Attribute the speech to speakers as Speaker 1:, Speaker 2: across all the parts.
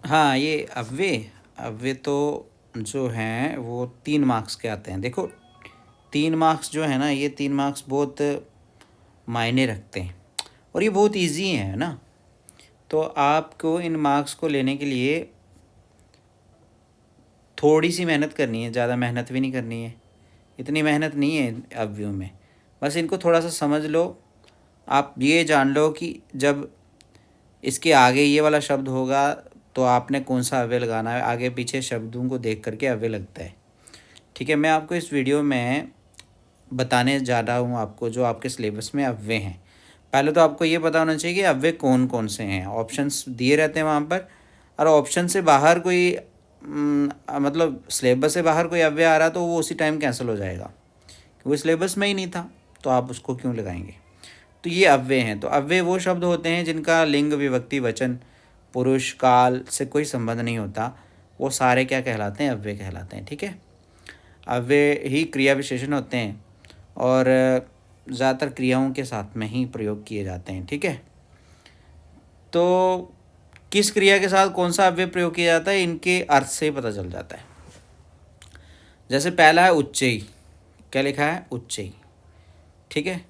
Speaker 1: हाँ, ये अव्यय अव्यय तो जो हैं वो 3 मार्क्स के आते हैं। देखो 3 मार्क्स जो है ना, ये 3 मार्क्स बहुत मायने रखते हैं और ये बहुत इजी है ना। तो आपको इन मार्क्स को लेने के लिए थोड़ी सी मेहनत करनी है, ज़्यादा मेहनत भी नहीं करनी है। इतनी मेहनत नहीं है अवयव में, बस इनको थोड़ा सा समझ लो। आप ये जान लो कि जब इसके आगे ये वाला शब्द होगा तो आपने कौन सा अव्यय लगाना है। आगे पीछे शब्दों को देख करके अव्यय लगता है। ठीक है, मैं आपको इस वीडियो में बताने जा रहा हूँ आपको जो आपके सिलेबस में अव्यय हैं। पहले तो आपको ये पता होना चाहिए कि अव्यय कौन कौन से हैं। ऑप्शंस दिए रहते हैं वहाँ पर, और ऑप्शन से बाहर कोई मतलब सिलेबस से बाहर कोई अव्यय आ रहा तो वो उसी टाइम कैंसिल हो जाएगा, वो सिलेबस में ही नहीं था, तो आप उसको क्यों लगाएंगे। तो ये अव्यय हैं। तो अव्यय वो शब्द होते हैं जिनका लिंग, विभक्ति, वचन, पुरुष, काल से कोई संबंध नहीं होता। वो सारे क्या कहलाते हैं? अव्यय कहलाते हैं। ठीक है, अव्यय ही क्रिया विशेषण होते हैं और ज़्यादातर क्रियाओं के साथ में ही प्रयोग किए जाते हैं। ठीक है, तो किस क्रिया के साथ कौन सा अव्यय प्रयोग किया जाता है, इनके अर्थ से पता चल जाता है। जैसे पहला है उच्चई। क्या लिखा है? उच्चई। ठीक है,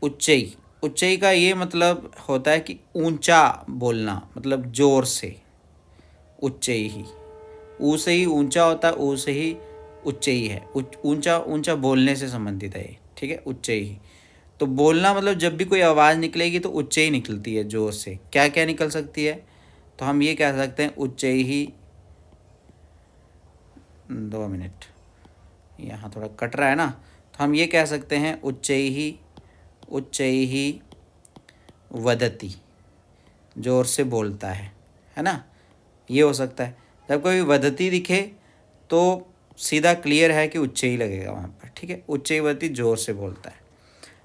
Speaker 1: उच्चई। उच्चई का ये मतलब होता है कि ऊंचा बोलना, मतलब जोर से। उच्चई ही, ऊ से ही ऊंचा होता है, ऊ से ही उच्चई है। ऊंचा ऊंचा बोलने से संबंधित है ये। ठीक है, उच्चई ही। तो बोलना मतलब जब भी कोई आवाज़ निकलेगी तो उच्चई निकलती है जोर से। क्या क्या निकल सकती है? तो हम ये कह सकते हैं उच्चई ही। 2 मिनट, यहाँ थोड़ा कट रहा है ना। तो हम ये कह सकते हैं उच्चई ही वदति, जोर से बोलता है ना। ये हो सकता है। जब कोई वदति दिखे तो सीधा क्लियर है कि उच्चई लगेगा वहाँ पर। ठीक है, उच्चई वदति, जोर से बोलता है।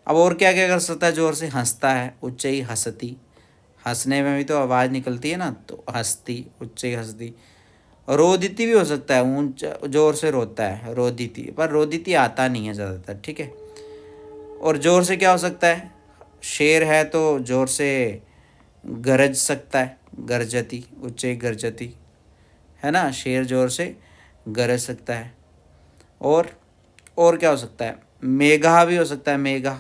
Speaker 1: अब और क्या क्या कर सकता है जोर से? हंसता है, उच्चई हंसती। हंसने में भी तो आवाज़ निकलती है ना, तो हंसती, उच्चई हंसती। रोदिती भी हो सकता है, ऊंचा जोर से रोता है, रोदिती। पर रोदिती आता नहीं है ज़्यादातर। ठीक है, और जोर से क्या हो सकता है? शेर है तो जोर से गरज सकता है, गरजती, उच्चई गरजती, है ना। शेर जोर से गरज सकता है। और क्या हो सकता है? मेघा भी हो सकता है, मेघा।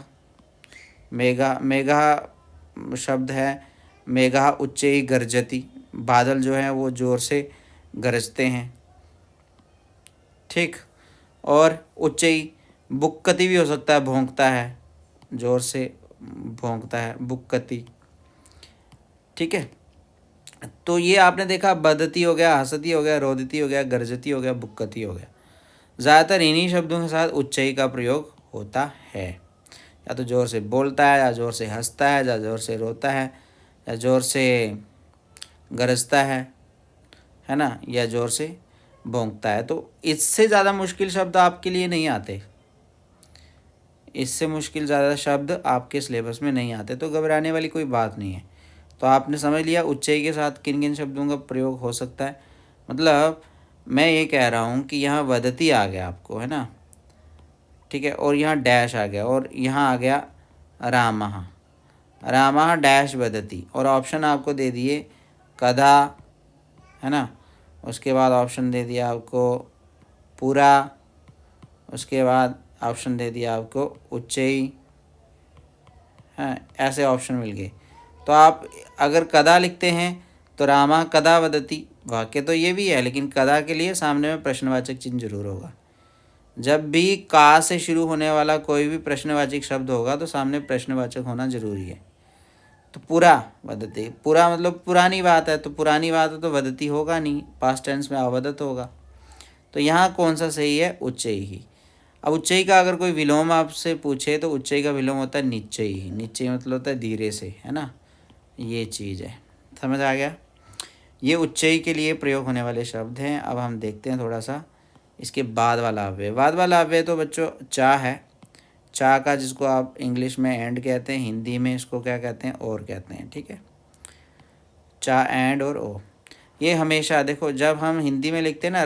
Speaker 1: मेघा मेघा शब्द है। मेघा उच्चई गर्जती, बादल जो हैं वो ज़ोर से गरजते हैं। ठीक, और उच्चई बुक्कति भी हो सकता है, भौंकता है, ज़ोर से भौंकता है, बुक्कति। ठीक है, तो ये आपने देखा, बदती हो गया, हंसती हो गया, रोदती हो गया, गरजती हो गया, बुक्कति हो गया। ज़्यादातर इन्हीं शब्दों के साथ उच्चई का प्रयोग होता है। या तो ज़ोर से बोलता है, या ज़ोर से हंसता है, या ज़ोर से रोता है, या ज़ोर से गरजता है ना, या ज़ोर से भौंकता है। तो इससे ज़्यादा मुश्किल शब्द आपके लिए नहीं आते। इससे मुश्किल ज़्यादा शब्द आपके सिलेबस में नहीं आते, तो घबराने वाली कोई बात नहीं है। तो आपने समझ लिया उच्चई के साथ किन किन शब्दों का प्रयोग हो सकता है। मतलब मैं ये कह रहा हूँ कि यहाँ वदती आ गया आपको, है ना। ठीक है, और यहाँ डैश आ गया, और यहाँ आ गया रामः। रामः डैश वदति, और ऑप्शन आपको दे दिए कदा, है ना। उसके बाद ऑप्शन दे दिया आपको पूरा, उसके बाद ऑप्शन दे दिया आपको उच्चई, हैं, ऐसे ऑप्शन मिल गए। तो आप अगर कदा लिखते हैं तो रामा कदा वदति, वाक्य तो ये भी है, लेकिन कदा के लिए सामने में प्रश्नवाचक चिन्ह जरूर होगा। जब भी का से शुरू होने वाला कोई भी प्रश्नवाचक शब्द होगा तो सामने प्रश्नवाचक होना जरूरी है। तो पूरा वदति, पूरा मतलब पुरानी बात है, तो पुरानी बात है तो वदति होगा नहीं, पास्ट टेंस में अवदत होगा। तो यहाँ कौन सा सही है? उच्चई ही। अब उच्चई का अगर कोई विलोम आपसे पूछे तो उच्चई का विलोम होता है निश्चयी ही। निश्चयी मतलब होता है धीरे से, है ना। ये चीज़ है, समझ आ गया। ये उच्चई के लिए प्रयोग होने वाले शब्द हैं। अब हम देखते हैं थोड़ा सा इसके बाद वाला अव्यय। बाद वाला अव्यय तो बच्चों चा है। चा का जिसको आप इंग्लिश में एंड कहते हैं, हिंदी में इसको क्या कहते हैं? और कहते हैं। ठीक है, चा एंड और ओ। ये हमेशा देखो, जब हम हिंदी में लिखते हैं ना,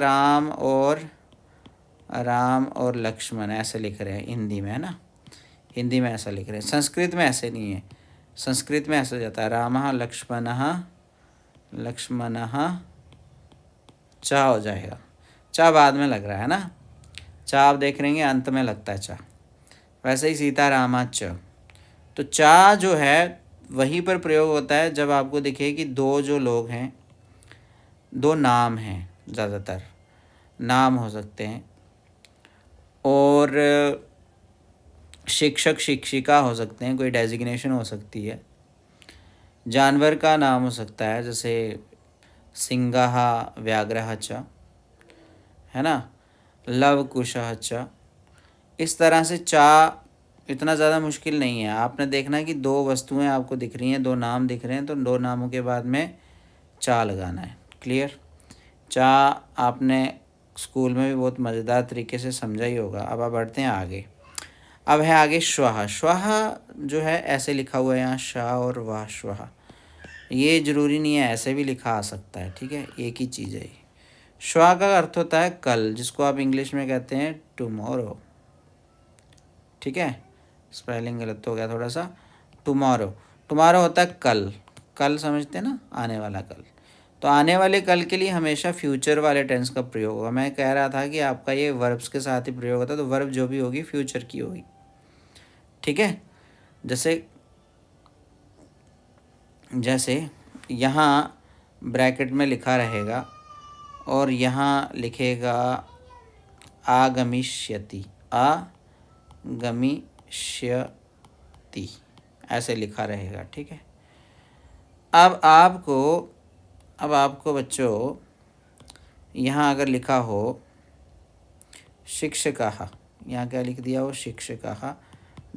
Speaker 1: राम और लक्ष्मण ऐसे लिख रहे हैं हिंदी में, है ना। हिंदी में ऐसा लिख रहे हैं, संस्कृत में ऐसे नहीं है। संस्कृत में ऐसा जाता है रामः लक्ष्मणः, लक्ष्मणः चा हो जाएगा। चा बाद में लग रहा है ना, चा आप देख रहेंगे अंत में लगता है चा। वैसे ही सीतारामा च, तो चा जो है वहीं पर प्रयोग होता है जब आपको दिखे कि दो जो लोग हैं, दो नाम हैं, ज़्यादातर नाम हो सकते हैं, और शिक्षक शिक्षिका हो सकते हैं, कोई डेजिग्नेशन हो सकती है, जानवर का नाम हो सकता है जैसे सिंगः व्याघ्रः च, है ना, लव कुशः च। इस तरह से चा इतना ज़्यादा मुश्किल नहीं है। आपने देखना है कि दो वस्तुएं आपको दिख रही हैं, दो नाम दिख रहे हैं, तो दो नामों के बाद में चा लगाना है। क्लियर? चा आपने स्कूल में भी बहुत मज़ेदार तरीके से समझा ही होगा। अब आप बढ़ते हैं आगे। अब है आगे श्वः। श्वः जो है ऐसे लिखा हुआ है यहाँ, शाह और वाह श्वः। ये ज़रूरी नहीं है, ऐसे भी लिखा आ सकता है, ठीक है, एक ही चीज़ है ये। श्वः का अर्थ होता है कल, जिसको आप इंग्लिश में कहते हैं टुमारो, ठीक है, स्पेलिंग गलत हो गया थोड़ा सा। टुमारो, टुमारो होता है कल, कल समझते हैं ना, आने वाला कल। तो आने वाले कल के लिए हमेशा फ्यूचर वाले टेंस का प्रयोग होगा। मैं कह रहा था कि आपका ये वर्ब्स के साथ ही प्रयोग होता है, तो वर्ब जो भी होगी फ्यूचर की होगी, ठीक है। जैसे यहाँ ब्रैकेट में लिखा रहेगा और यहाँ लिखेगा आगमिष्यति, आगमिष्यति, ऐसे लिखा रहेगा, ठीक है। अब आपको बच्चों यहाँ अगर लिखा हो शिक्षकः, यहाँ क्या लिख दिया हो, शिक्षकः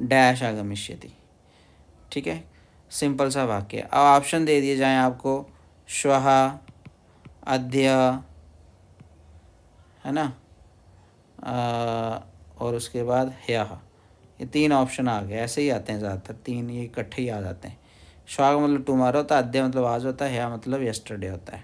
Speaker 1: डैश आगमिष्यति, ठीक है, सिंपल सा वाक्य। अब ऑप्शन दे दिए जाएं आपको, श्वः, अद्य, है ना, और उसके बाद ह्यः, ये तीन ऑप्शन आ गए। ऐसे ही आते हैं ज़्यादातर, तीन ये इकट्ठे ही आ जाते हैं। श्वः का मतलब टुमारो होता है, अद्य मतलब आज होता है, ह्यः मतलब यस्टरडे होता है।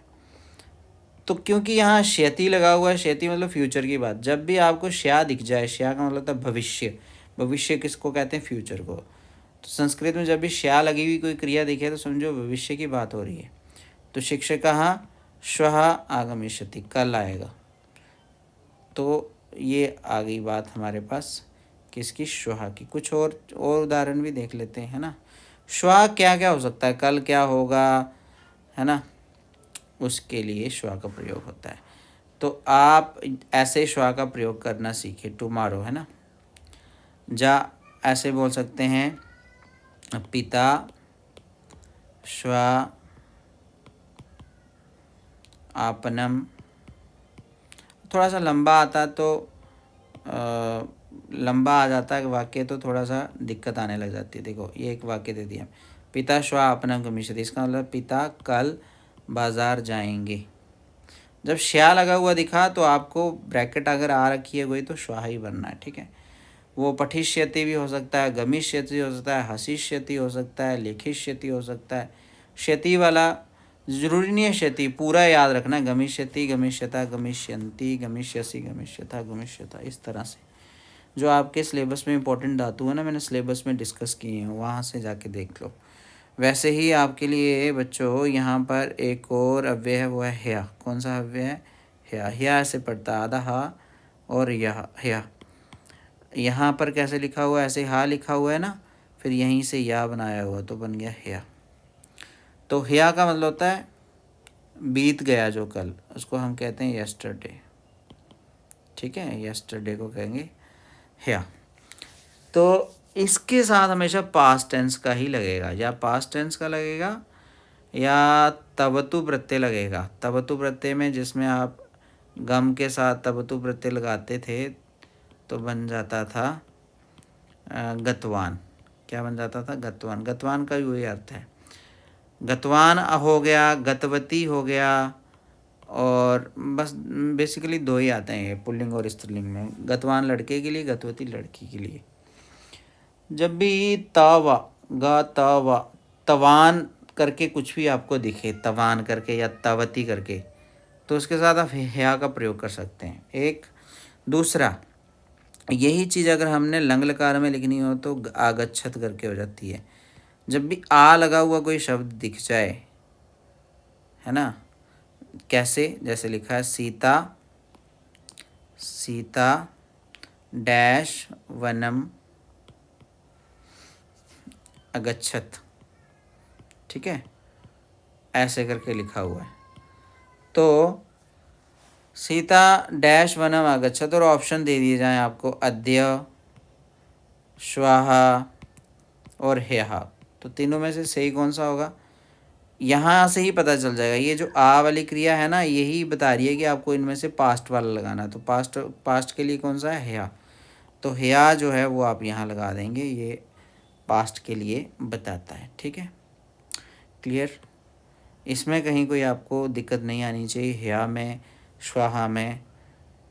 Speaker 1: तो क्योंकि यहाँ श्यति लगा हुआ है, श्यति मतलब फ्यूचर की बात, जब भी आपको श्या दिख जाए, श्या का मतलब होता है भविष्य, भविष्य किसको कहते हैं, फ्यूचर को। तो संस्कृत में जब भी श्या लगी हुई कोई क्रिया दिखे तो समझो भविष्य की बात हो रही है। तो शिक्षकः श्वः आगमिष्यति, कल आएगा। तो ये आ गई बात हमारे पास किसकी, श्वः की। कुछ और उदाहरण भी देख लेते हैं, है ना। श्वः क्या क्या हो सकता है, कल क्या होगा, है ना, उसके लिए श्वः का प्रयोग होता है। तो आप ऐसे श्वः का प्रयोग करना सीखे, टुमारो, है ना। जा ऐसे बोल सकते हैं, पिता श्व आपनम। थोड़ा सा लंबा आता है तो लंबा आ जाता है वाक्य, तो थोड़ा सा दिक्कत आने लग जाती है। देखो ये एक वाक्य दे दिया, पिता श्व आपनम गमिष्यति, इसका मतलब पिता कल बाज़ार जाएंगे। जब श्या लगा हुआ दिखा तो आपको ब्रैकेट अगर आ रखी है कोई तो श्वा ही बनना है, ठीक है। वो पठिष्यति भी हो सकता है, गमिष्यति हो सकता है, हसिष्यति हो सकता है, लिखिष्यति हो सकता है। क्षति वाला ज़रूरी नहीं है, क्षति पूरा याद रखना, गमिष्यति, गमिष्यता, गमिष्यन्ति, गमिष्यसि, गमिष्यथा, गमिष्यता, इस तरह से। जो आपके सिलेबस में इंपॉर्टेंट धातु है ना, मैंने सिलेबस में डिस्कस किए हैं, वहाँ से जाके देख लो। वैसे ही आपके लिए बच्चों यहाँ पर एक और अव्यय है, वो है ह्या। कौन सा अव्यय है, ह्या। ह्या ऐसे पढ़ता, आधा हा और यह ह्या। यहाँ पर कैसे लिखा हुआ है, ऐसे हा लिखा हुआ है ना, फिर यहीं से या बनाया हुआ तो बन गया ह्या। तो ह्या का मतलब होता है बीत गया जो कल, उसको हम कहते हैं यस्टरडे, ठीक है, यस्टरडे को कहेंगे ह्या। तो इसके साथ हमेशा पास्ट टेंस का ही लगेगा, या पास्ट टेंस का लगेगा या तवतु प्रत्यय लगेगा। तवतु प्रत्यय में जिसमें आप गम के साथ तवतु प्रत्यय लगाते थे तो बन जाता था गतवान। क्या बन जाता था, गतवान। गतवान का भी वही अर्थ है, गतवान हो गया, गतवती हो गया, और बस बेसिकली दो ही आते हैं पुल्लिंग और स्त्रीलिंग में, गतवान लड़के के लिए, गतवती लड़की के लिए। जब भी तवा गा तवा तवान करके कुछ भी आपको दिखे, तवान करके या तवती करके, तो उसके साथ आप ह्या का प्रयोग कर सकते हैं। एक दूसरा, यही चीज़ अगर हमने लंग लकार में लिखनी हो तो आगच्छत करके हो जाती है। जब भी आ लगा हुआ कोई शब्द दिख जाए, है ना, कैसे, जैसे लिखा है सीता सीता डैश वनम अगच्छत, ठीक है, ऐसे करके लिखा हुआ है। तो सीता डैश वनम अगच्छत, और ऑप्शन दे दिए जाएं आपको अद्य, श्वः और ह्यः। तो तीनों में से सही कौन सा होगा, यहाँ से ही पता चल जाएगा। ये जो आ वाली क्रिया है ना, यही बता रही है कि आपको इनमें से पास्ट वाला लगाना है। तो पास्ट के लिए कौन सा है, ह्या। तो ह्या जो है वो आप यहाँ लगा देंगे, ये पास्ट के लिए बताता है, ठीक है, क्लियर। इसमें कहीं कोई आपको दिक्कत नहीं आनी चाहिए, ह्या में, श्वाहा में,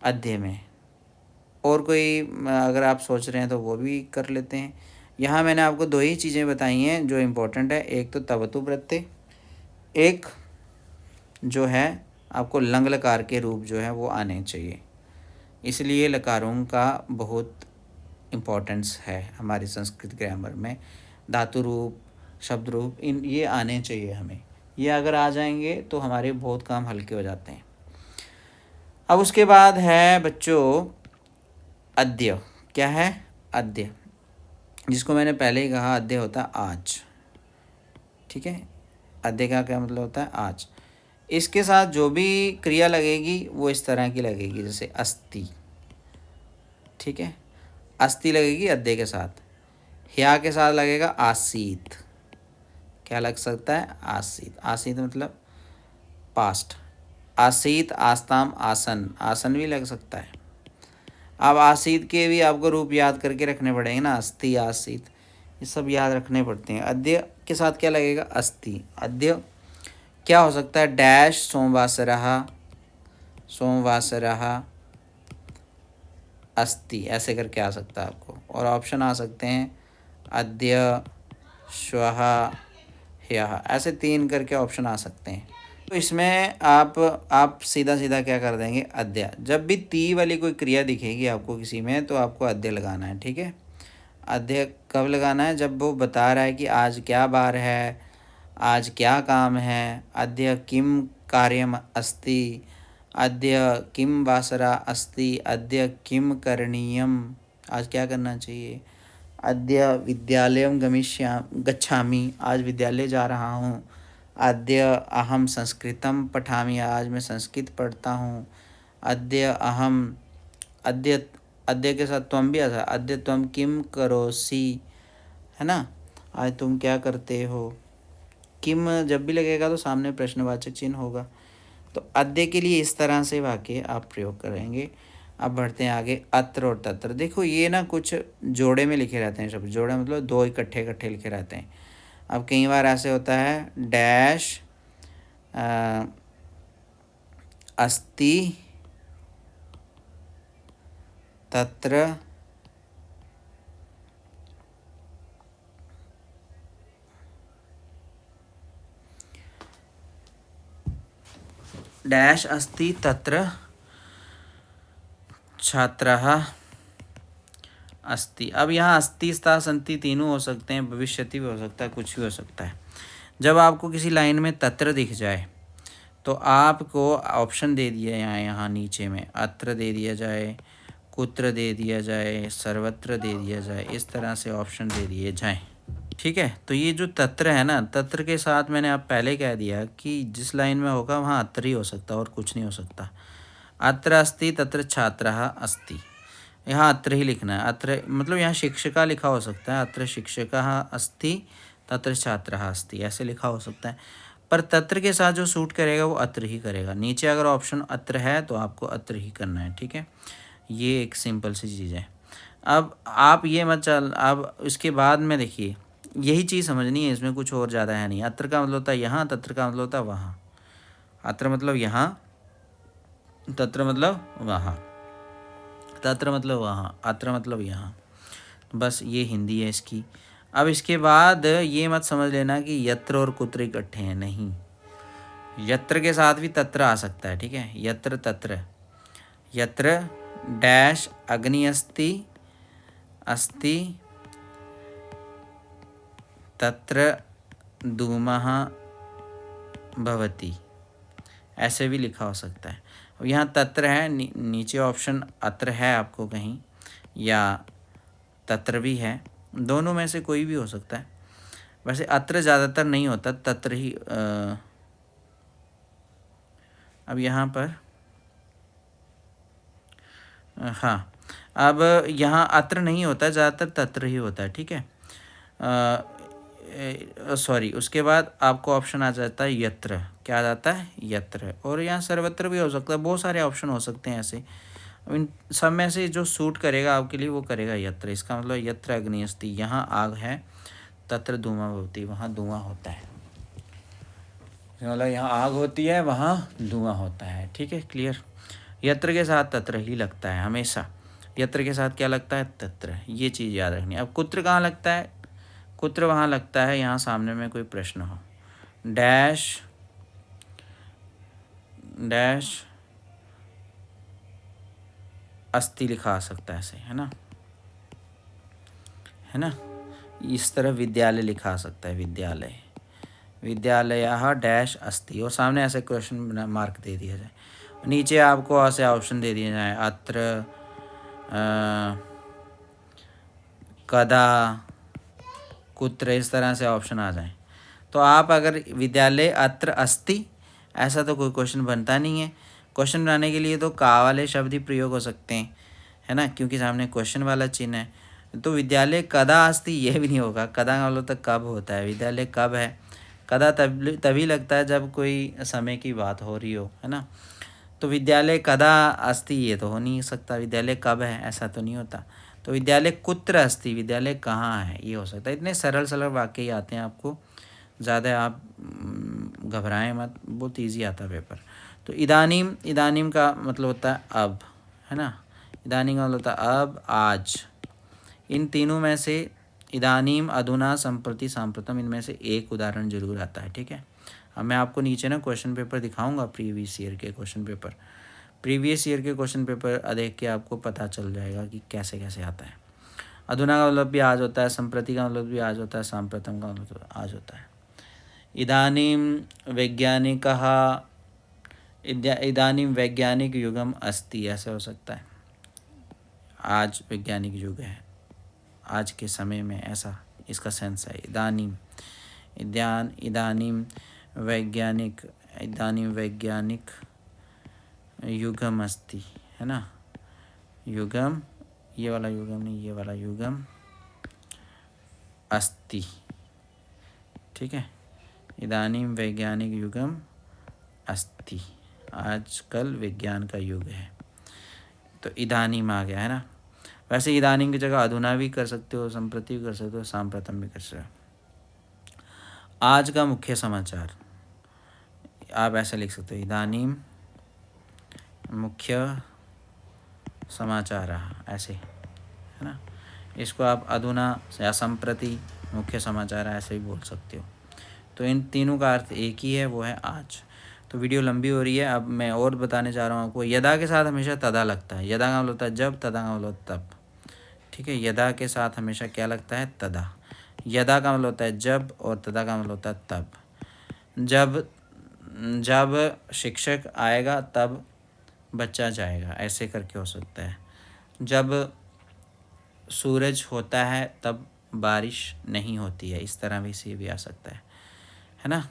Speaker 1: अद्य में। और कोई अगर आप सोच रहे हैं तो वो भी कर लेते हैं। यहाँ मैंने आपको दो ही चीज़ें बताई हैं जो इम्पोर्टेंट है, एक तो तवतु प्रत्यय, एक जो है आपको लंग लकार के रूप जो है वो आने चाहिए। इसलिए लकारों का बहुत इम्पोर्टेंस है हमारी संस्कृत ग्रामर में। धातु रूप, शब्द रूप, इन ये आने चाहिए हमें। ये अगर आ जाएंगे तो हमारे बहुत काम हल्के हो जाते हैं। अब उसके बाद है बच्चों अद्य। क्या है, अद्य, जिसको मैंने पहले ही कहा अद्य होता है आज, ठीक है। अद्य का क्या मतलब होता है, आज। इसके साथ जो भी क्रिया लगेगी वो इस तरह की लगेगी, जैसे अस्ति, ठीक है, अस्ति लगेगी अद्य के साथ। ह्या के साथ लगेगा आसीत। क्या लग सकता है, आसीत। आसीत मतलब पास्ट। आसीत, आस्ताम, आसन, आसन भी लग सकता है। अब आसीत के भी आपको रूप याद करके रखने पड़ेंगे ना, अस्ति, आसीत, ये सब याद रखने पड़ते हैं। अद्य के साथ क्या लगेगा, अस्ति। अद्य क्या हो सकता है, डैश सोमवासरः, सोमवासरः अस्ति, ऐसे करके आ सकता है आपको। और ऑप्शन आ सकते हैं अद्य, श्वः, ह्यः, ऐसे 3 करके ऑप्शन आ सकते हैं। तो इसमें आप सीधा सीधा क्या कर देंगे, अद्य। जब भी ती वाली कोई क्रिया दिखेगी आपको किसी में तो आपको अद्य लगाना है, ठीक है। अद्य कब लगाना है, जब वो बता रहा है कि आज क्या बार है, आज क्या काम है। अद्य किम कार्यम अस्ति, अद्य किम वासरा अस्ति, अद्य किम करणीयम, आज क्या करना चाहिए। अद्य विद्यालयं गच्छामि, आज विद्यालय जा रहा हूँ। अद्य अहम संस्कृतं पठामि, आज मैं संस्कृत पढ़ता हूँ। अद्य अहम, अद्य, अद्य के साथ त्वम भी आता है, अद्य त्वम किम करोसि, है ना, आज तुम क्या करते हो। किम जब भी लगेगा तो सामने प्रश्नवाचक चिन्ह होगा। तो अद्य के लिए इस तरह से वाक्य आप प्रयोग करेंगे। अब बढ़ते हैं आगे, अत्र और तत्र। देखो ये ना कुछ जोड़े में लिखे रहते हैं शब्द, जोड़े मतलब दो इकट्ठे इकट्ठे लिखे रहते हैं। अब कई बार ऐसे होता है, डैश अस्ति तत्र डैश अस्ति तत्र छात्रः अस्ति। अब यहाँ अस्ति, स्था, संति तीनों हो सकते हैं, भविष्यति भी हो सकता है, कुछ भी हो सकता है। जब आपको किसी लाइन में तत्र दिख जाए तो आपको ऑप्शन दे दिया यहाँ नीचे में, अत्र दे दिया जाए, कुत्र दे दिया जाए, सर्वत्र दे दिया जाए, इस तरह से ऑप्शन दे दिए जाएं, ठीक है। तो ये जो तत्र है ना, तत्र के साथ मैंने आप पहले कह दिया कि जिस लाइन में होगा वहाँ अत्र ही हो सकता और कुछ नहीं हो सकता। अत्र अस्ति तत्र छात्रः अस्ति, यहाँ अत्र ही लिखना है। अत्र मतलब यहाँ शिक्षिका लिखा हो सकता है, अत्र शिक्षकः अस्ति तत्र छात्रः अस्ति, ऐसे लिखा हो सकता है। पर तत्र के साथ जो सूट करेगा वो अत्र ही करेगा। नीचे अगर ऑप्शन अत्र है तो आपको अत्र ही करना है, ठीक है। ये एक सिंपल सी चीज़ है। अब आप ये मत चल, अब इसके बाद में देखिए यही चीज़ समझनी है, इसमें कुछ और ज़्यादा है नहीं। अत्र का मतलब होता है यहाँ, तत्र का मतलब होता है वहाँ। अत्र मतलब यहाँ, तत्र मतलब वहाँ, तत्र मतलब वहाँ, अत्र मतलब यहाँ। बस ये हिंदी है इसकी। अब इसके बाद ये मत समझ लेना कि यत्र और कुत्र इकट्ठे हैं, नहीं। यत्र के साथ भी तत्र आ सकता है, ठीक है। यत्र तत्र, यत्र डैश अग्नि अस्ति अस्ति तत्र धूमः भवति, ऐसे भी लिखा हो सकता है। अब यहाँ तत्र है, नीचे ऑप्शन अत्र है आपको कहीं, या तत्र भी है, दोनों में से कोई भी हो सकता है। वैसे अत्र ज़्यादातर नहीं होता, तत्र ही। अब यहाँ पर हाँ, अब यहाँ अत्र नहीं होता, ज़्यादातर तत्र ही होता है, ठीक है। सॉरी, उसके बाद आपको ऑप्शन आ जाता है यत्र। क्या आ जाता है? यत्र। और यहाँ सर्वत्र भी हो सकता है, बहुत सारे ऑप्शन हो सकते हैं ऐसे। इन सब में से जो सूट करेगा आपके लिए वो करेगा यत्र। इसका मतलब यत्र अग्नि अस्ति, यहाँ आग है, तत्र धूमा भवति, वहाँ धुआं होता है। मतलब यहाँ आग होती है, वहाँ धुआं होता है, ठीक है, क्लियर। यत्र के साथ तत्र ही लगता है हमेशा। यत्र के साथ क्या लगता है? तत्र। ये चीज़ याद रखनी है। अब कुत्र कहाँ लगता है? कुत्र वहाँ लगता है, यहाँ सामने में कोई प्रश्न हो, डैश डैश अस्ति लिखा आ सकता है ऐसे, है ना, है ना। इस तरह विद्यालय लिखा आ सकता है, विद्यालय, विद्यालयः डैश अस्ति, और सामने ऐसे क्वेश्चन मार्क दे दिया जाए। नीचे आपको ऐसे ऑप्शन दे दिए जाए, अत्र, कदा, कुत्र, इस तरह से ऑप्शन आ जाए। तो आप अगर विद्यालय अत्र अस्ति, ऐसा तो कोई क्वेश्चन बनता नहीं है। क्वेश्चन बनाने के लिए तो का वाले शब्द ही प्रयोग हो सकते हैं, है ना, क्योंकि सामने क्वेश्चन वाला चिन्ह है। तो विद्यालय कदा अस्ति ये भी नहीं होगा, कदा का मतलब तो कब होता है, विद्यालय कब है। कदा तभी लगता है जब कोई समय की बात हो रही हो, है ना। तो विद्यालय कदा अस्ति ये तो हो नहीं सकता, विद्यालय कब है ऐसा तो नहीं होता। तो विद्यालय कुत्र अस्ति, विद्यालय कहाँ है, ये हो सकता है। इतने सरल सरल वाक्य ही आते हैं आपको, ज़्यादा आप घबराएं मत, बहुत ईजी आता है पेपर। तो इदानीम, इदानीम का मतलब होता है अब, है ना, इदानीम का मतलब होता है अब, आज। इन तीनों में से इदानीम, अधुना, संप्रति, सांप्रतम, इनमें से एक उदाहरण जरूर आता है, ठीक है। अब मैं आपको नीचे ना क्वेश्चन पेपर दिखाऊंगा, प्रीवियस ईयर के क्वेश्चन पेपर। प्रीवियस ईयर के क्वेश्चन पेपर देख के आपको पता चल जाएगा कि कैसे कैसे आता है। अधुना का मतलब भी आज होता है, संप्रति का मतलब भी आज होता है, सांप्रतम का मतलब आज होता है। इदानीम वैज्ञानिकः, इदानीम वैज्ञानिक युगम अस्ति, ऐसे हो सकता है, आज वैज्ञानिक युग है, आज के समय में, ऐसा इसका सेंस है। इदानीम, इदानीम वैज्ञानिक, इदानीम वैज्ञानिक युगम अस्ति, है ना, युगम, ये वाला युगम नहीं, ये वाला युगम अस्ति, ठीक है। इदानीम वैज्ञानिक युगम अस्ति, आजकल विज्ञान का युग है। तो इदानीम आ गया, है ना। वैसे इदानीम की जगह अधुना भी कर सकते हो, संप्रति भी कर सकते हो, सांप्रतम भी कर सकते हो। आज का मुख्य समाचार आप ऐसा लिख सकते हो, इदानीम मुख्य समाचार, ऐसे, है ना। इसको आप अधुना या संप्रति मुख्य समाचार ऐसे भी बोल सकते हो। तो इन तीनों का अर्थ एक ही है, वो है आज। तो वीडियो लंबी हो रही है, अब मैं और बताने जा रहा हूँ आपको। यदा के साथ हमेशा तदा लगता है, यदा का मतलब होता है जब, तदा का मतलब तब, ठीक है। यदा के साथ हमेशा क्या लगता है? तदा। यदा का मतलब होता है जब, और तदा का मतलब होता है तब। जब शिक्षक आएगा तब बच्चा जाएगा, ऐसे करके हो सकता है। जब सूरज होता है तब बारिश नहीं होती है, इस तरह भी से भी आ सकता है ना।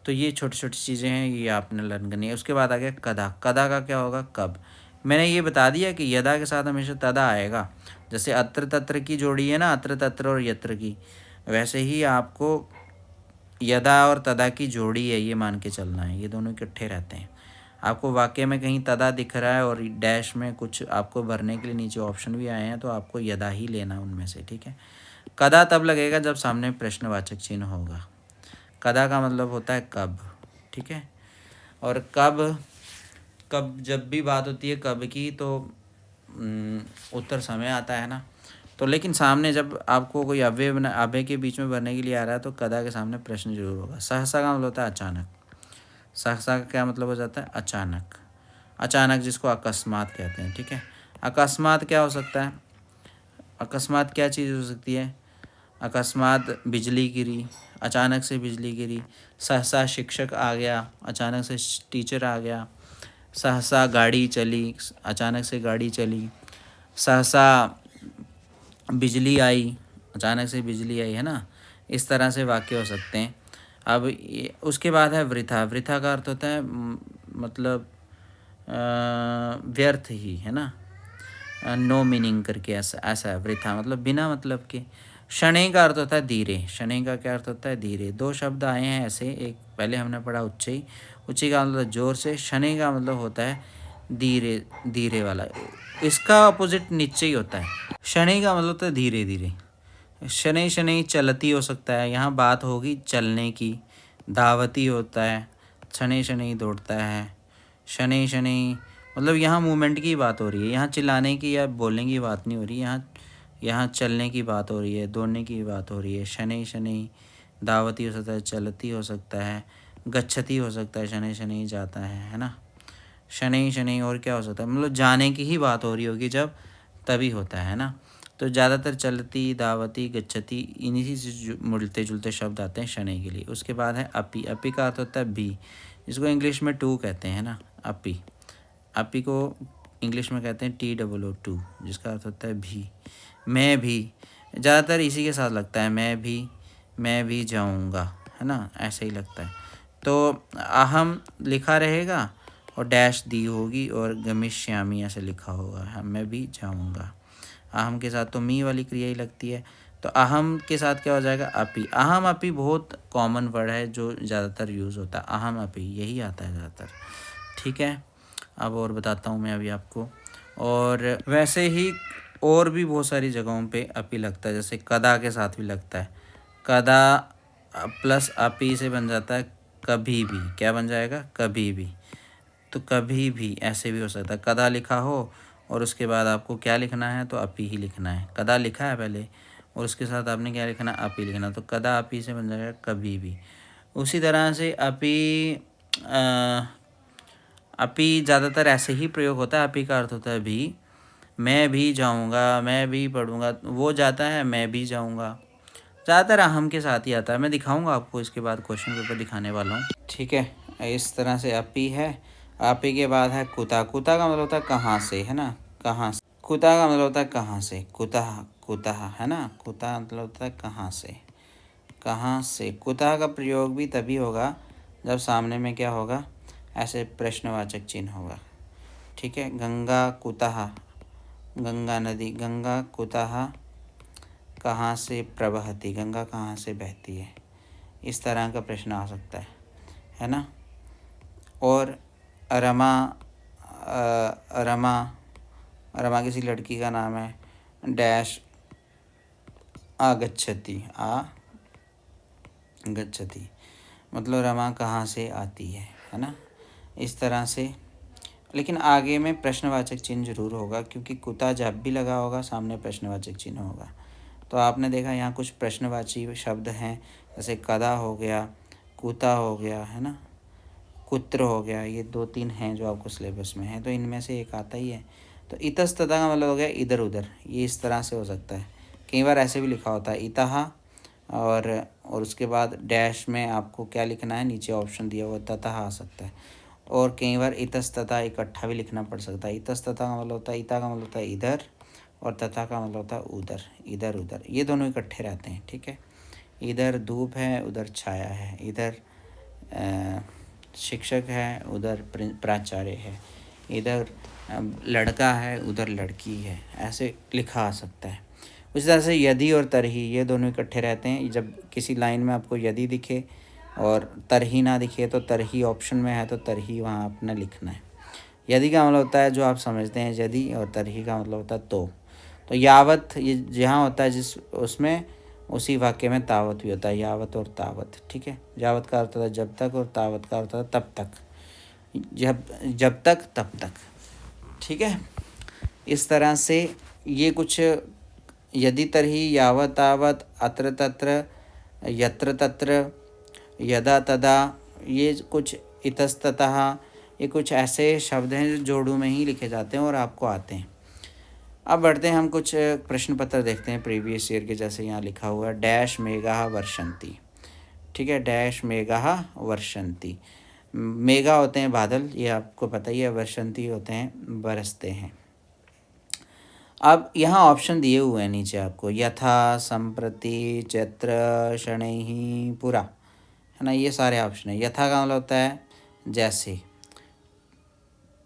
Speaker 1: तो ये छोटी छोटी चीज़ें हैं, ये आपने लर्न करनी है। उसके बाद आ गया कदा। कदा का क्या होगा? कब। मैंने ये बता दिया कि यदा के साथ हमेशा तदा आएगा। जैसे अत्र तत्र की जोड़ी है ना, अत्र तत्र और यत्र की, वैसे ही आपको यदा और तदा की जोड़ी है, ये मान के चलना है, ये दोनों इकट्ठे रहते हैं। आपको वाक्य में कहीं तदा दिख रहा है और डैश में कुछ आपको भरने के लिए नीचे ऑप्शन भी आए हैं, तो आपको यदा ही लेना उनमें से, ठीक है। कदा तब लगेगा जब सामने प्रश्नवाचक चिन्ह होगा। कदा का मतलब होता है कब, ठीक है। और कब, कब जब भी बात होती है कब की, तो उत्तर समय आता है ना। तो लेकिन सामने जब आपको कोई अव्यय के बीच में भरने के लिए आ रहा है, तो कदा के सामने प्रश्न जरूर होगा। सहसा का मतलब होता है अचानक। सहसा का क्या मतलब हो जाता है? अचानक। अचानक जिसको अकस्मात कहते हैं, ठीक है। अकस्मात क्या हो सकता है? अकस्मात क्या चीज़ हो सकती है? अकस्मात बिजली गिरी, अचानक से बिजली गिरी। सहसा शिक्षक आ गया, अचानक से टीचर आ गया। सहसा गाड़ी चली, अचानक से गाड़ी चली। सहसा बिजली आई, अचानक से बिजली आई, है ना। इस तरह से वाक्य हो सकते हैं। अब उसके बाद है वृथा। वृथा का अर्थ होता है मतलब व्यर्थ ही, है ना। नो मीनिंग करके ऐसा ऐसा है वृथा, मतलब बिना मतलब के। शनै का अर्थ होता है धीरे। शनै का क्या अर्थ होता है? धीरे। दो शब्द आए हैं ऐसे, एक पहले हमने पढ़ा उच्चई। उच्चई का मतलब जोर से, शनै का मतलब होता है धीरे, धीरे वाला। इसका अपोजिट निश्चय होता है। शनै का मतलब होता है धीरे धीरे। शनै शनै चलती हो सकता है, यहाँ बात होगी चलने की। धावती होता है, शनै शनै दौड़ता है। शनै शनै मतलब यहाँ मूवमेंट की बात हो रही है, यहाँ चिल्लाने की या बोलने की बात नहीं हो रही, यहाँ चलने की बात हो रही है, दौड़ने की बात हो रही है। शनै शनै धावती हो सकता है, चलती हो सकता है, गच्छति हो सकता है, शनै शनै जाता है ना। शनै शनै और क्या हो सकता है? मतलब जाने की ही बात हो रही होगी जब, तभी होता है ना। तो ज़्यादातर चलती, दावती, गच्छति इन्हीं से मिलते जुलते शब्द आते हैं शनै के लिए। उसके बाद है अपी। अपी का अर्थ होता है भी, जिसको इंग्लिश में टू कहते हैं ना, अपी। अपी को इंग्लिश में कहते हैं TOO, जिसका अर्थ होता है भी। मैं भी ज़्यादातर इसी के साथ लगता है, मैं भी जाऊँगा, है ना, ऐसे ही लगता है। तो अहम लिखा रहेगा और डैश दी होगी और गमिष्यामी ऐसे लिखा होगा। हाँ, मैं भी जाऊँगा। अहम के साथ तो मी वाली क्रिया ही लगती है, तो अहम के साथ क्या हो जाएगा? अपी। अहम अपी बहुत कॉमन वर्ड है जो ज़्यादातर यूज़ होता है, अहम अपी यही आता है ज़्यादातर। ठीक है, अब और बताता हूँ मैं अभी आपको। और वैसे ही और भी बहुत सारी जगहों पे अपी लगता है, जैसे कदा के साथ भी लगता है। कदा प्लस अपी से बन जाता है कभी भी। क्या बन जाएगा? कभी भी। तो कभी भी ऐसे भी हो सकता है, कदा लिखा हो और उसके बाद आपको क्या लिखना है? तो अपी ही लिखना है। कदा लिखा है पहले और उसके साथ आपने क्या लिखना? अपी लिखना। तो कदा अपी से बन जाएगा कभी भी। उसी तरह से अपी ज़्यादातर ऐसे ही प्रयोग होता है। अपी का अर्थ होता है भी। मैं भी जाऊँगा, मैं भी पढ़ूँगा, वो जाता है, मैं भी जाऊँगा। ज़्यादातर अहम के साथ ही आता है। मैं दिखाऊँगा आपको इसके बाद, क्वेश्चन पेपर दिखाने वाला हूँ। ठीक है, इस तरह से अपी है। अपी के बाद है कुता। कुता का मतलब होता है कहाँ से, है ना, कहाँ से। कुता का मतलब होता है कहाँ से, कुतः, कुतः, है ना। कुतः मतलब होता है कहाँ से, कहाँ से। कुतः का प्रयोग भी तभी होगा जब सामने में क्या होगा? ऐसे प्रश्नवाचक चिन्ह होगा। ठीक है, गंगा कुतः, गंगा नदी। गंगा कुतः कहाँ से प्रवहति, गंगा कहाँ से बहती है। इस तरह का प्रश्न आ सकता है ना। और रमा, रमा, रमा किसी लड़की का नाम है। डैश आगच्छति, आगच्छति मतलब रमा कहाँ से आती है ना। इस तरह से, लेकिन आगे में प्रश्नवाचक चिन्ह जरूर होगा, क्योंकि कुता जब भी लगा होगा सामने प्रश्नवाचक चिन्ह होगा। तो आपने देखा यहाँ कुछ प्रश्नवाची शब्द हैं, जैसे कदा हो गया, कुता हो गया, है ना, कुत्र हो गया। ये 2-3 हैं जो आपको सिलेबस में है, तो इनमें से एक आता ही है। तो इतस्ततः का मतलब हो गया इधर उधर, ये इस तरह से हो सकता है। कई बार ऐसे भी लिखा होता है इतः और उसके बाद डैश में आपको क्या लिखना है, नीचे ऑप्शन दिया हुआ ततः आ सकता है। और कई बार इतस्ततः इकट्ठा भी लिखना पड़ सकता है। इतस्ततः का मतलब होता है, इता का मतलब होता है इधर और तथा का मतलब होता है उधर, इधर उधर, ये दोनों इकट्ठे रहते हैं। ठीक है, इधर धूप है, उधर छाया है, इधर शिक्षक है, उधर प्राचार्य है, इधर लड़का है, उधर लड़की है, ऐसे लिखा आ सकता है। उसी तरह से यदि और तरही, ये दोनों इकट्ठे रहते हैं। जब किसी लाइन में आपको यदि दिखे और तरही ना दिखे, तो तरही ऑप्शन में है तो तरही वहाँ अपना लिखना है। यदि का मतलब होता है जो आप समझते हैं यदि, और तरही का मतलब होता है तो यावत ये जहाँ होता है जिस उसमें, उसी वाक्य में तावत भी होता है, यावत और तावत। ठीक है, यावत का अर्थ होता है जब तक और तावत का अर्थ होता है तब तक, जब तक तब तक। ठीक है, इस तरह से ये कुछ यदि तरही, यावत तावत, अत्र तत्र, यत्र तत्र, यदा तदा, ये कुछ इतस्ततः, ये कुछ ऐसे शब्द हैं जो जोड़ों में ही लिखे जाते हैं और आपको आते हैं। अब बढ़ते हैं, हम कुछ प्रश्न पत्र देखते हैं प्रीवियस ईयर के। जैसे यहाँ लिखा हुआ है डैश मेघा वर्षंती। ठीक है, डैश मेघा वर्षंती। मेघा होते हैं बादल, ये आपको पता ही है। वर्षंती होते हैं बरसते हैं। अब यहाँ ऑप्शन दिए हुए हैं नीचे आपको, यथा, संप्रति, चैत्र, शनैः, पुरा, है ना। ये सारे ऑप्शन है। यथा का मतलब होता है जैसे।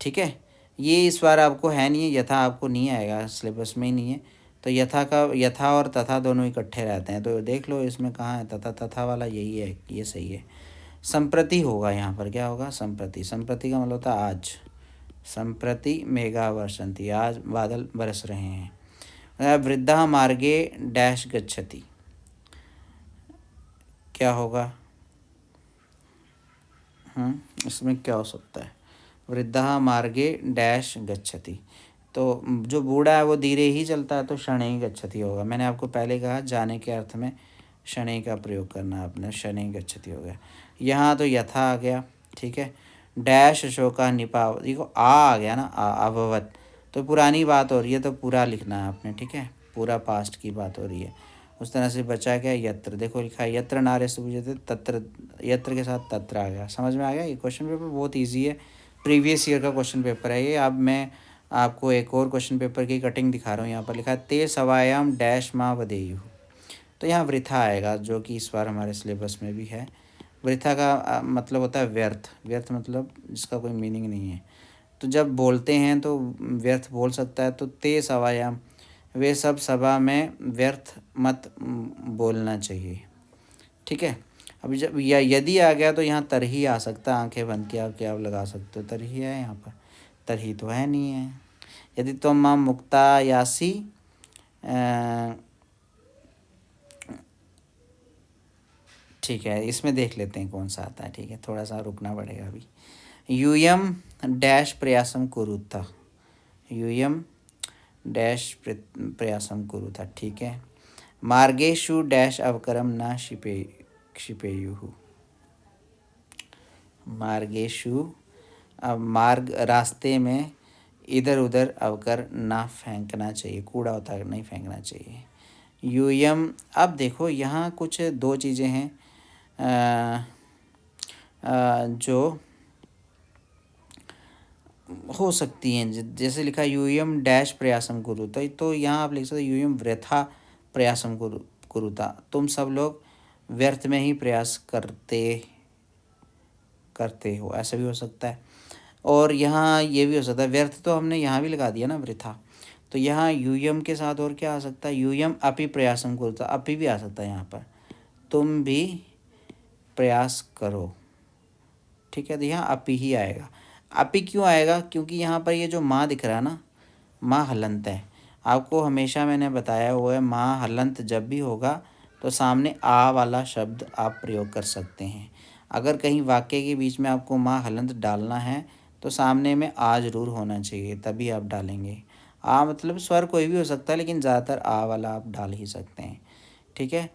Speaker 1: ठीक है, ये इस बार आपको है नहीं है, यथा आपको नहीं आएगा, सिलेबस में ही नहीं है। तो यथा का, यथा और तथा दोनों इकट्ठे रहते हैं, तो देख लो इसमें कहाँ है तथा। तथा वाला यही है, ये सही है। संप्रति होगा यहाँ पर, क्या होगा, संप्रति। संप्रति का मतलब होता है आज। संप्रति मेघा वर्षन्ति, आज बादल बरस रहे हैं। वृद्धा मार्गे डैश गच्छति, क्या होगा, इसमें क्या हो सकता है। वृद्धा मार्गे डैश गच्छति, तो जो बूढ़ा है वो धीरे ही चलता है, तो शनैः गच्छति होगा। मैंने आपको पहले कहा जाने के अर्थ में शनैः का प्रयोग करना आपने, शनैः गच्छति हो गया। यहाँ तो यथा आ गया। ठीक है, डैश शोका निपाव, देखो आ गया ना, अभवत, तो पुरानी बात हो रही है, तो पूरा लिखना है आपने। ठीक है, पूरा पास्ट की बात हो रही है। उस तरह से बचा क्या, यत्र, देखो लिखा है यत्र नार्यस्तु पूज्यते, तत्र, यत्र के साथ तत्र आ गया। समझ में आ गया। ये क्वेश्चन पेपर बहुत ईजी है, प्रीवियस ईयर का क्वेश्चन पेपर है ये। अब मैं आपको एक और क्वेश्चन पेपर की कटिंग दिखा रहा हूँ। यहाँ पर लिखा है ते सवायाम डैश माँ वदेयु, तो यहाँ वृथा आएगा, जो कि इस बार हमारे सिलेबस में भी है। वृथा का मतलब होता है व्यर्थ। व्यर्थ मतलब जिसका कोई मीनिंग नहीं है। तो जब बोलते हैं तो व्यर्थ बोल सकता है। तो ते सवायाम, वे सब सभा में व्यर्थ मत बोलना चाहिए। ठीक है, अभी जब या यदि आ गया तो यहाँ तरही आ सकता है। आंखें बंद किया क्या आप लगा सकते हो, तरही है यहाँ पर। तरही तो है नहीं है। यदि तुम माँ मुक्ता यासी, ठीक है, इसमें देख लेते हैं कौन सा आता है। ठीक है, थोड़ा सा रुकना पड़ेगा अभी। यूयम डैश प्रयासम कुरुता, यूयम डैश प्रयासम कुरुता। ठीक है, मार्गेशु डैश अवकरम न क्षिपेयुः, मार्गेशु, अब मार्ग रास्ते में इधर उधर अवकर ना फेंकना चाहिए, कूड़ा होता है नहीं फेंकना चाहिए। यूयम, अब देखो यहाँ कुछ दो चीज़ें हैं जो हो सकती हैं। जैसे लिखा यूयम डैश प्रयासम कुरुता, तो यहाँ आप लिख सकते यूयम वृथा प्रयासम कुरुता, तुम सब लोग व्यर्थ में ही प्रयास करते हो, ऐसा भी हो सकता है। और यहाँ ये भी हो सकता है, व्यर्थ तो हमने यहाँ भी लगा दिया ना, वृथा। तो यहाँ यूयम के साथ और क्या आ सकता है, यूयम अपि प्रयासम कुरुता, अपि भी आ सकता है यहाँ पर, तुम भी प्रयास करो। ठीक है, तो यहाँ अपि ही आएगा। अपि क्यों आएगा, क्योंकि यहाँ पर ये जो माँ दिख रहा है ना, माँ हलंत है। आपको हमेशा मैंने बताया हुआ है, माँ हलंत जब भी होगा तो सामने आ वाला शब्द आप प्रयोग कर सकते हैं। अगर कहीं वाक्य के बीच में आपको माँ हलंत डालना है तो सामने में आ जरूर होना चाहिए, तभी आप डालेंगे। आ मतलब स्वर कोई भी हो सकता है, लेकिन ज़्यादातर आ वाला आप डाल ही सकते हैं। ठीक है,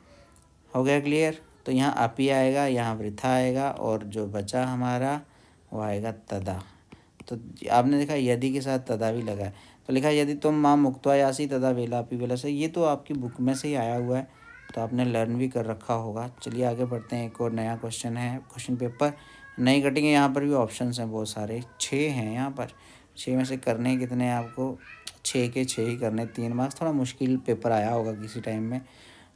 Speaker 1: हो गया क्लियर। तो यहाँ अपि आएगा, यहाँ वृथा आएगा, और जो बचा हमारा वो आएगा तदा। तो आपने देखा यदि के साथ तदा भी लगा है। तो लिखा यदि तुम माँ मुक्त्वा यासी तदा वेला अपि वेला से, ये तो आपकी बुक में से ही आया हुआ है, तो आपने लर्न भी कर रखा होगा। चलिए आगे बढ़ते हैं। एक और नया क्वेश्चन है, क्वेश्चन पेपर नई कटिंग है। यहाँ पर भी ऑप्शंस हैं बहुत सारे, 6 हैं यहाँ पर। 6 में से करने कितने हैं आपको, 6 के 6 ही करने, 3 मार्क्स। थोड़ा मुश्किल पेपर आया होगा किसी टाइम में।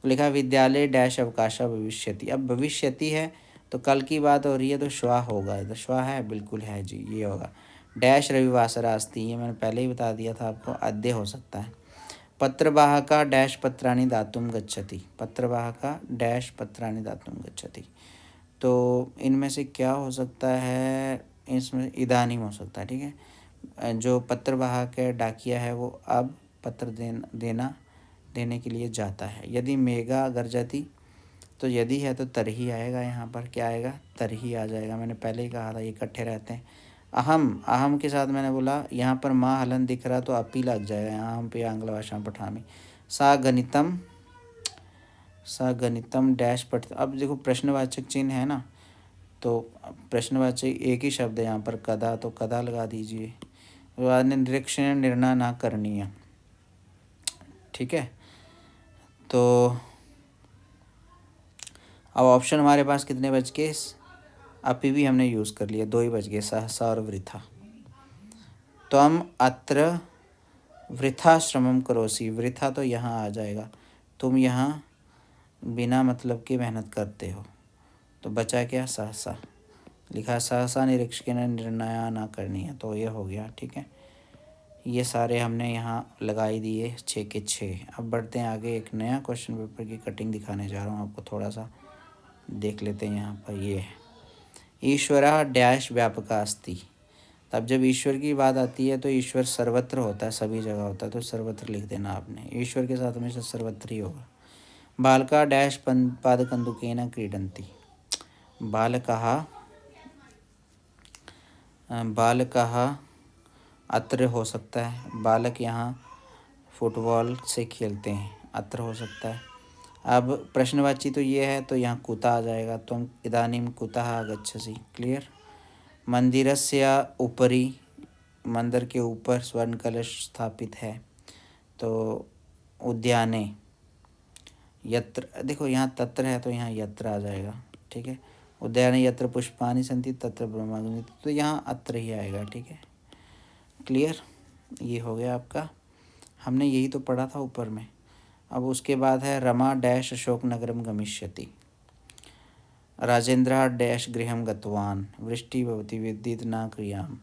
Speaker 1: लिखा विद्यालय डैश अवकाशा भविष्यति, अब भविष्यति है तो कल की बात हो रही है, तो श्वा होगा। तो श्वा है, बिल्कुल है जी, ये होगा। डैश रविवासरा अस्ति, ये मैंने पहले ही बता दिया था आपको, अद्य हो सकता है। पत्रवाहका डैश पत्राणि दातुम गच्छति, पत्रवाहका डैश पत्राणि दातुम गच्छति, तो इनमें से क्या हो सकता है, इसमें इदानीम हो सकता है। ठीक है, जो पत्रवाहक है, डाकिया है, वो अब पत्र देने के लिए जाता है। यदि मेघा गर्जती, तो यदि है तो तरही आएगा। यहाँ पर क्या आएगा, तरही आ जाएगा। मैंने पहले ही कहा था ये इकट्ठे रहते हैं। अहम, अहम के साथ मैंने बोला यहाँ पर माँ हलन दिख रहा तो अपी लग जाएगा यहाँ हम पे, आंग्ल भाषा पठामी। सा गणितम डैश पठ, अब देखो प्रश्नवाचक चिन्ह है ना, तो प्रश्नवाचक एक ही शब्द है यहाँ पर, कदा, तो कदा लगा दीजिए। निरीक्षण निर्णय ना करनीय, ठीक है। तो अब ऑप्शन हमारे पास कितने बच गए, अभी भी हमने यूज़ कर लिया, 2 ही बच गए, सहसा और वृथा। तो हम अत्र वृथा श्रमम करोसी, वृथा तो यहाँ आ जाएगा, तुम यहाँ बिना मतलब के मेहनत करते हो। तो बचा क्या, सहसा, लिखा सहसा निरीक्षकेन निर्णया न करनी है, तो ये हो गया। ठीक है, ये सारे हमने यहाँ लगाई दिए 6 के 6। अब बढ़ते हैं आगे, एक नया क्वेश्चन पेपर की कटिंग दिखाने जा रहा हूँ आपको, थोड़ा सा देख लेते हैं। यहाँ पर ये है, ईश्वरः डैश व्यापका अस्ति। तब जब ईश्वर की बात आती है तो ईश्वर सर्वत्र होता है, सभी जगह होता है, तो सर्वत्र लिख देना आपने, ईश्वर के साथ हमेशा सर्वत्र ही होगा। बालका डैश पादकन्दुकेन क्रीडन्ति, बालकः अत्र हो सकता है, बालक यहाँ फुटबॉल से खेलते हैं, अत्र हो सकता है। अब प्रश्नवाची तो ये है, तो यहाँ कुतः आ जाएगा, तो हम इदानीं कुतः आगच्छसि, क्लियर। मंदिरस्य उपरि, मंदिर के ऊपर स्वर्ण कलश स्थापित है, तो उद्याने यत्र, देखो यहाँ तत्र है तो यहाँ यत्र आ जाएगा। ठीक है, उद्याने यत्र पुष्पाणि सन्ति तत्र ब्रह्माग्नि, तो यहाँ अत्र ही आएगा। ठीक है, क्लियर, ये हो गया आपका, हमने यही तो पढ़ा था ऊपर में। अब उसके बाद है रमा डैश अशोक नगरम गमिष्यति, राजेंद्र डैश गृहम गतवान, वृष्टि भवति विद्युत न क्रियाम।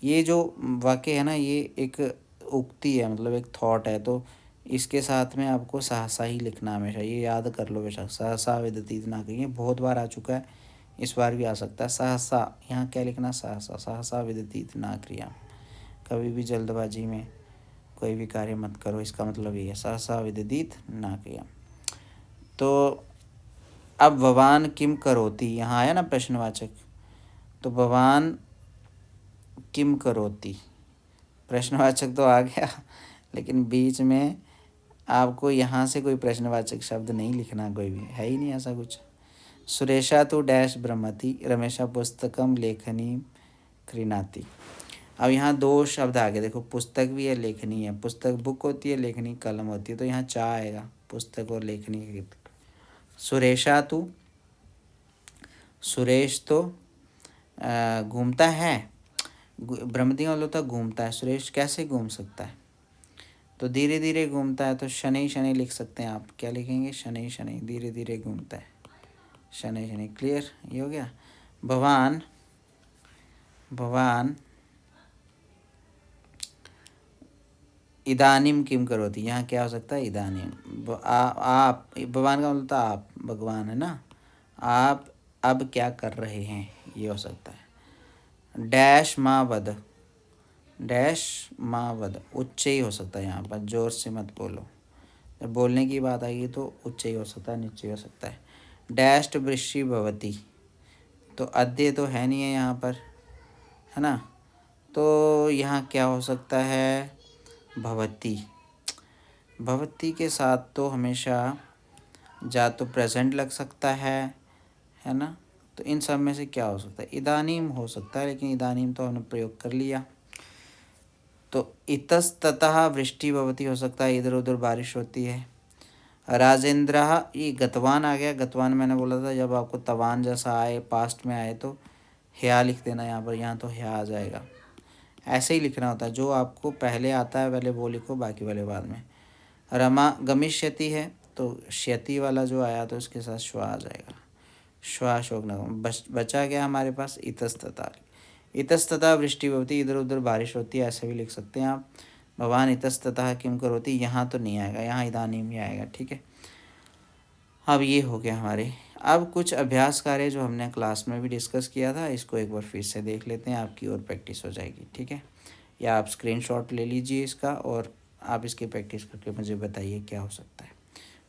Speaker 1: ये जो वाक्य है ना, ये एक उक्ति है, मतलब एक थॉट है, तो इसके साथ में आपको सहसा ही लिखना हमेशा, ये याद कर लो बेशक, सहसा विदतीत ना करिए, बहुत बार आ चुका है, इस बार भी आ सकता है। सहसा, यहाँ क्या लिखना, सहसा, सहसा विदतीत ना क्रिया, कभी भी जल्दबाजी में कोई भी कार्य मत करो, इसका मतलब ये है, सहसा विदतीत ना क्रिया। तो अब भवान किम करोति, यहाँ आया ना प्रश्नवाचक, तो भवान किम करोति, प्रश्नवाचक तो आ गया, लेकिन बीच में आपको यहाँ से कोई प्रश्नवाचक शब्द नहीं लिखना, कोई भी है ही नहीं ऐसा कुछ। सुरेशा तो डैश ब्रह्मति, रमेशा पुस्तकम लेखनी क्रीणाति। अब यहाँ 2 शब्द आ गए, देखो पुस्तक भी है, लेखनी है, पुस्तक बुक होती है, लेखनी कलम होती है, तो यहाँ चा आएगा, पुस्तक और लेखनी। सुरेशा तो, सुरेश तो घूमता है, ब्रह्मति का मतलब घूमता है, सुरेश कैसे घूम सकता है, तो धीरे धीरे घूमता है, तो शनि शनि लिख सकते हैं आप, क्या लिखेंगे, शनि शनि, धीरे धीरे घूमता है, शनि शनि, क्लियर, ये हो गया। भवान, भवान इदानीम किम करोति, यहाँ क्या हो सकता है, इदानीम, आप, भगवान का मतलब आप, भगवान है ना, आप अब क्या कर रहे हैं, ये हो सकता है। डैश माँ वद, डैश माँ वद, उच्च ही हो सकता है, यहाँ पर जोर से मत बोलो, जब बोलने की बात आएगी तो उच्च ही हो सकता है, नीचे हो सकता है। डैश वृष्टि भवति, तो अद्य तो है नहीं है यहाँ पर, है ना, तो यहाँ क्या हो सकता है, भवती, भवती के साथ तो हमेशा जा तो प्रेजेंट लग सकता है ना, तो इन सब में से क्या हो सकता है, इदानीम हो सकता है, लेकिन इदानीम तो हमने प्रयोग कर लिया। तो इतस्ततः वृष्टि भवती हो सकता है, इधर उधर बारिश होती है। राजेंद्र, ये गतवान आ गया, गतवान मैंने बोला था जब आपको तवान जैसा आए, पास्ट में आए तो ह्या लिख देना यहाँ पर, यहाँ तो ह्या आ जाएगा, ऐसे ही लिखना होता है, जो आपको पहले आता है पहले वो लिखो, बाकी वाले बाद में। रमा गमिष्यति है, तो क्षति वाला जो आया तो उसके साथ श्वा आ जाएगा, श्वा अशोक नगम। बचा गया हमारे पास इतस्तता, इतस्तता वृष्टि भवती, इधर उधर बारिश होती है, ऐसे भी लिख सकते हैं आप। भगवान इतस्ततः किम करोति, यहाँ तो नहीं आएगा, यहाँ इदानीम ही आएगा। ठीक है, अब ये हो गया हमारे। अब कुछ अभ्यास कार्य जो हमने क्लास में भी डिस्कस किया था, इसको एक बार फिर से देख लेते हैं, आपकी और प्रैक्टिस हो जाएगी। ठीक है, या आप स्क्रीनशॉट ले लीजिए इसका और आप इसकी प्रैक्टिस करके मुझे बताइए क्या हो सकता है।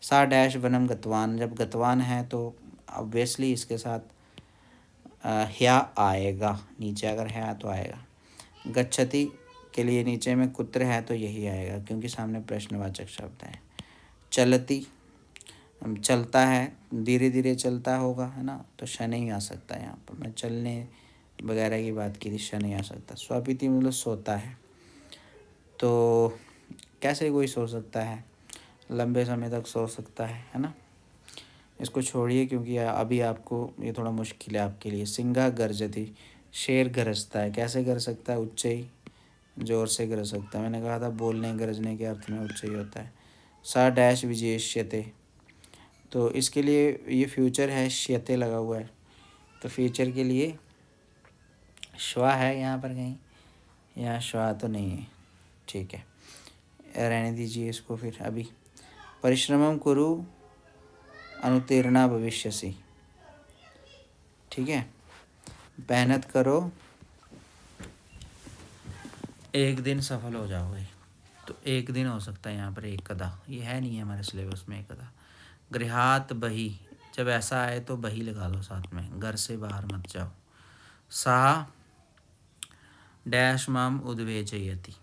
Speaker 1: सा डैश वनम गतवान, जब गतवान है तो ऑब्वियसली इसके साथ ह्या आएगा, नीचे अगर है तो आएगा। गच्छति के लिए नीचे में कुत्र है तो यही आएगा, क्योंकि सामने प्रश्नवाचक शब्द है। चलती, चलता है, धीरे धीरे चलता होगा, है ना, तो शनि आ सकता है, यहाँ पर मैं चलने वगैरह की बात की थी, शनि आ सकता है। स्वापिति मतलब सोता है, तो कैसे कोई सो सकता है, लंबे समय तक सो सकता है ना। इसको छोड़िए क्योंकि अभी आपको ये थोड़ा मुश्किल है आपके लिए। सिंहा गर्जती, शेर गरजता है। कैसे गरज सकता है? उच्चई, ज़ोर से गरज सकता है। मैंने कहा था बोलने गरजने के अर्थ में उच्चई होता है। सा डैश विजेष्यते, तो इसके लिए ये फ्यूचर है, श्यते लगा हुआ है, तो फ्यूचर के लिए श्वा है यहाँ पर कहीं, यहाँ श्वा तो नहीं है, ठीक है, रहने दीजिए इसको फिर अभी। परिश्रमम कुरु अनुतीर्णा भविष्यसि, ठीक है, मेहनत करो एक दिन सफल हो जाओगे। तो एक दिन हो सकता है यहाँ पर एक कदा, ये है नहीं है हमारे सिलेबस में एक कदा। गृहात बही, जब ऐसा आए तो बही लगा दो साथ में, घर से बाहर मत जाओ। सा डैश माम उद्वेजयति,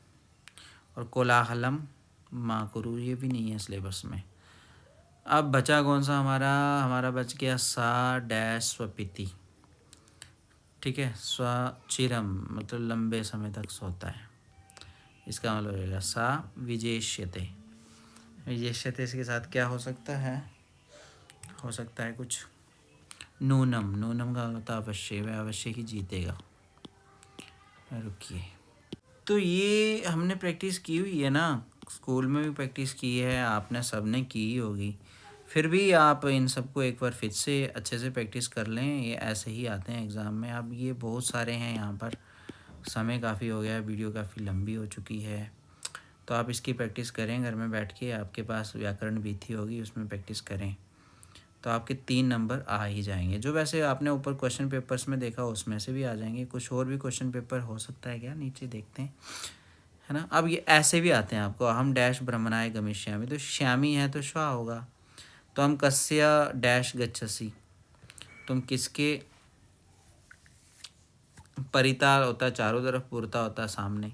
Speaker 1: और कोलाहलम माँ कुरु, ये भी नहीं है सिलेबस में। अब बचा कौन सा हमारा बच गया सा डैश स्वपिति, ठीक है, स्वचिरम मतलब लंबे समय तक सोता है, इसका मतलब होगा सा विजेष्यते। विजेष्यते इसके साथ क्या हो सकता है? हो सकता है कुछ नूनम, नूनम का मतलब अवश्य, वह अवश्य ही जीतेगा। रुकिए, तो ये हमने प्रैक्टिस की हुई है ना, स्कूल में भी प्रैक्टिस की है आपने, सबने की ही होगी, फिर भी आप इन सबको एक बार फिर से अच्छे से प्रैक्टिस कर लें, ये ऐसे ही आते हैं एग्ज़ाम में। अब ये बहुत सारे हैं यहाँ पर, समय काफ़ी हो गया है, वीडियो काफ़ी लंबी हो चुकी है, तो आप इसकी प्रैक्टिस करें घर में बैठ के। आपके पास व्याकरण वीथी होगी, उसमें प्रैक्टिस करें तो आपके 3 नंबर आ ही जाएंगे। जो वैसे आपने ऊपर क्वेश्चन पेपर्स में देखा उसमें से भी आ जाएंगे। कुछ और भी क्वेश्चन पेपर हो सकता है क्या, नीचे देखते हैं, है ना। अब ये ऐसे भी आते हैं आपको, हम डैश भ्रमणाय गमिष्यामि, तो श्यामी है तो श्वा होगा। तो हम कस्य डैश गच्छसि, तुम किसके परिता होता है, चारों तरफ पुरता होता है सामने,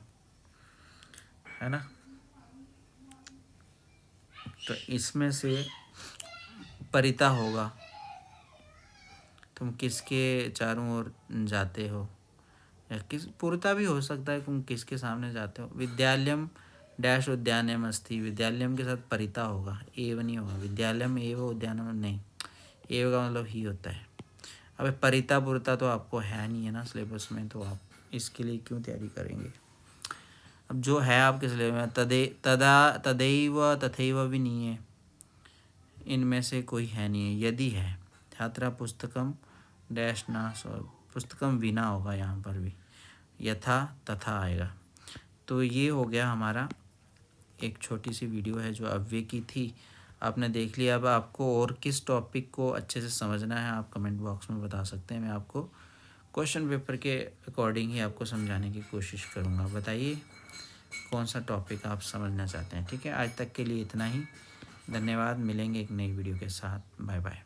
Speaker 1: है ना। तो इसमें से परिता होगा, तुम किसके चारों ओर जाते हो, या किस पुरता भी हो सकता है, तुम किसके सामने जाते हो। विद्यालयम डैश उद्यानम अस्ति, विद्यालयम के साथ परिता होगा, एव नहीं होगा। विद्यालयम एव उद्यानम नहीं, एव का मतलब ही होता है। अब परिता पुरता तो आपको है नहीं है ना सिलेबस में, तो आप इसके लिए क्यों तैयारी करेंगे। अब जो है आपके सिलेबस में तदैव तथैव भी नहीं है, इनमें से कोई है नहीं है। यदि है छात्रा पुस्तकम डैश नाश, और पुस्तकम विना होगा यहाँ पर भी, यथा तथा आएगा। तो ये हो गया हमारा एक छोटी सी वीडियो है जो अव्यय की थी, आपने देख लिया। अब आपको और किस टॉपिक को अच्छे से समझना है आप कमेंट बॉक्स में बता सकते हैं, मैं आपको क्वेश्चन पेपर के अकॉर्डिंग ही आपको समझाने की कोशिश करूँगा। बताइए कौन सा टॉपिक आप समझना चाहते हैं। ठीक है, आज तक के लिए इतना ही, धन्यवाद। मिलेंगे एक नई वीडियो के साथ, बाय बाय।